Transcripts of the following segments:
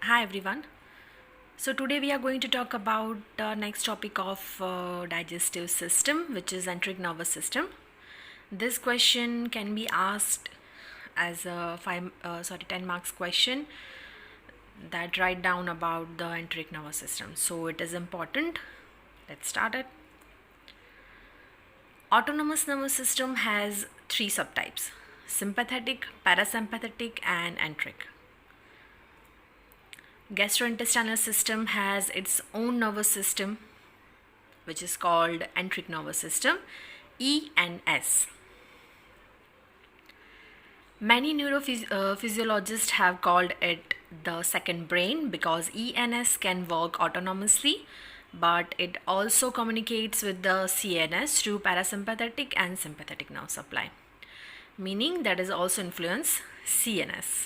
Hi everyone. So today we are going to talk about next topic of digestive system, which is enteric nervous system. This question can be asked as a 10 marks question that write down about the enteric nervous system. So it is important. Let's start it. Autonomous nervous system has three subtypes: sympathetic, parasympathetic, and enteric. Gastrointestinal system has its own nervous system, which is called enteric nervous system, E and S. Many neurophysiologists have called it the second brain because E and S can work autonomously, but it also communicates with the CNS through parasympathetic and sympathetic nerve supply, meaning that is also influence CNS.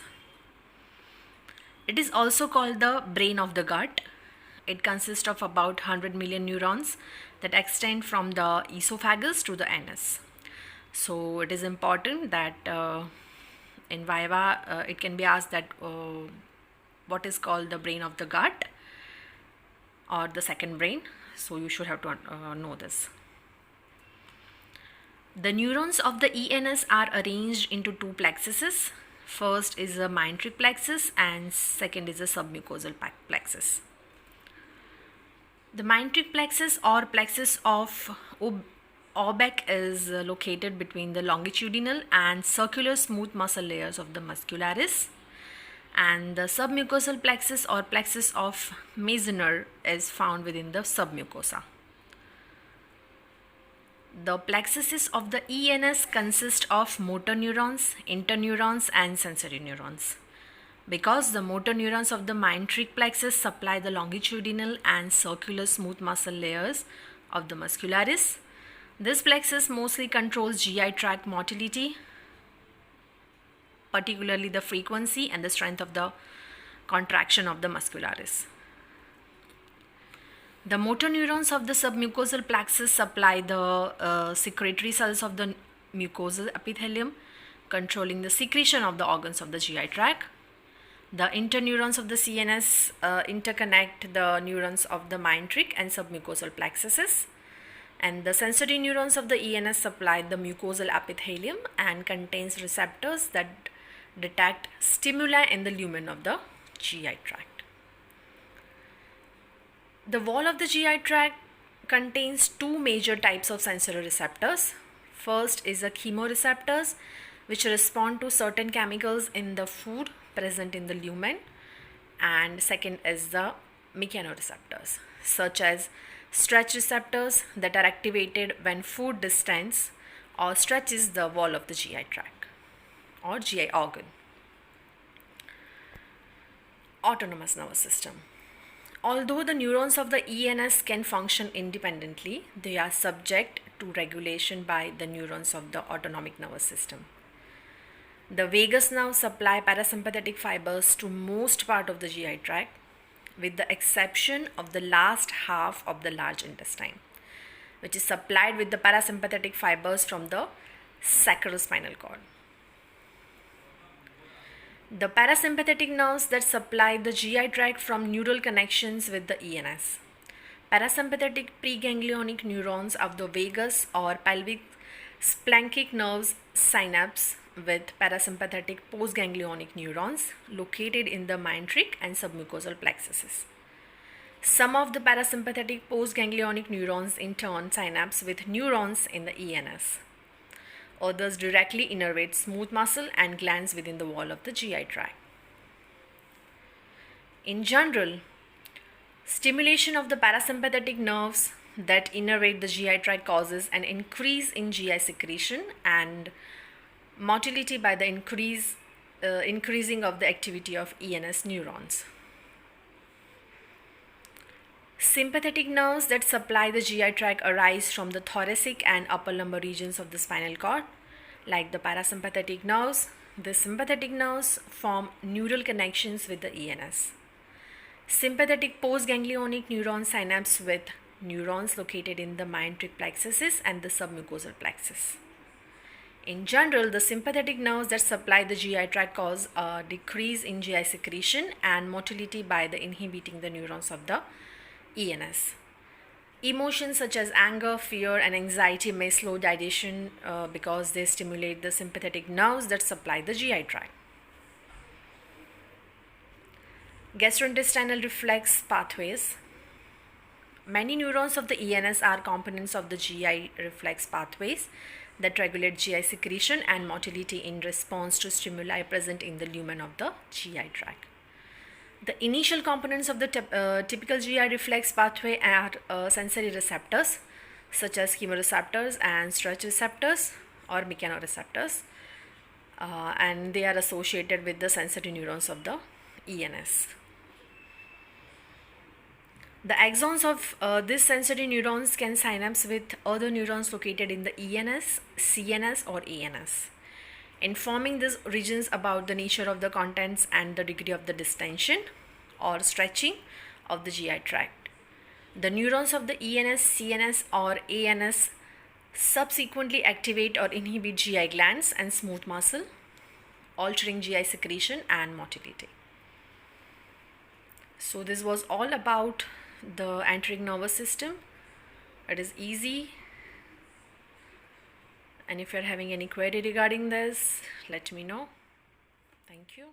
It is also called the brain of the gut. It consists of about 100 million neurons that extend from the esophagus to the anus. So it is important that in Vaja it can be asked that what is called the brain of the gut or the second brain. So you should have to know this. The neurons of the ENS are arranged into two plexuses. First is a Enteric plexus and second is a submucosal plexus. The Enteric plexus or plexus of Auerbach is located between the longitudinal and circular smooth muscle layers of the muscularis, and the submucosal plexus or plexus of Meissner is found within the submucosa. The plexuses of the ENS consist of motor neurons, interneurons, and sensory neurons. Because the motor neurons of the Enteric plexus supply the longitudinal and circular smooth muscle layers of the muscularis, this plexus mostly controls GI tract motility, particularly the frequency and the strength of the contraction of the muscularis. The motor neurons of the submucosal plexus supply the secretory cells of the mucosal epithelium, controlling the secretion of the organs of the GI tract. The interneurons of the CNS interconnect the neurons of the Enteric and submucosal plexuses, and the sensory neurons of the ENS supply the mucosal epithelium and contains receptors that detect stimuli in the lumen of the GI tract. The wall of the GI tract contains two major types of sensory receptors. First is the chemoreceptors, which respond to certain chemicals in the food present in the lumen, and second is the mechanoreceptors, such as stretch receptors that are activated when food distends or stretches the wall of the GI tract or GI organ. Autonomous nervous system. Although the neurons of the ENS can function independently, they are subject to regulation by the neurons of the autonomic nervous system. The vagus nerve supply parasympathetic fibers to most part of the GI tract, with the exception of the last half of the large intestine, which is supplied with the parasympathetic fibers from the sacrospinal cord. The parasympathetic nerves that supply the GI tract from neural connections with the ENS. Parasympathetic preganglionic neurons of the vagus or pelvic splanchnic nerves synapse with parasympathetic postganglionic neurons located in the Enteric and submucosal plexuses. Some of the parasympathetic postganglionic neurons in turn synapse with neurons in the ENS. Others directly innervate smooth muscle and glands within the wall of the GI tract. In general, stimulation of the parasympathetic nerves that innervate the GI tract causes an increase in GI secretion and motility by the increasing of the activity of ENS neurons. Sympathetic nerves that supply the GI tract arise from the thoracic and upper lumbar regions of the spinal cord. Like the parasympathetic nerves, the sympathetic nerves form neural connections with the ENS. Sympathetic postganglionic neurons synapse with neurons located in the Enteric plexuses and the submucosal plexus. In general, the sympathetic nerves that supply the GI tract cause a decrease in GI secretion and motility by the inhibiting the neurons of the ENS. Emotions such as anger, fear, and anxiety may slow digestion because they stimulate the sympathetic nerves that supply the GI tract. Gastrointestinal reflex pathways. Many neurons of the ENS are components of the GI reflex pathways that regulate GI secretion and motility in response to stimuli present in the lumen of the GI tract. The initial components of the typical GI reflex pathway are sensory receptors such as chemoreceptors and stretch receptors or mechanoreceptors, and they are associated with the sensory neurons of the ENS. The axons of these sensory neurons can synapse with other neurons located in the ENS, CNS, or ANS, informing these regions about the nature of the contents and the degree of the distension or stretching of the GI tract. The neurons of the ENS, CNS, or ANS subsequently activate or inhibit GI glands and smooth muscle, altering GI secretion and motility. So this was all about the enteric nervous system. It is easy, and if you're having any query regarding this, let me know. Thank you.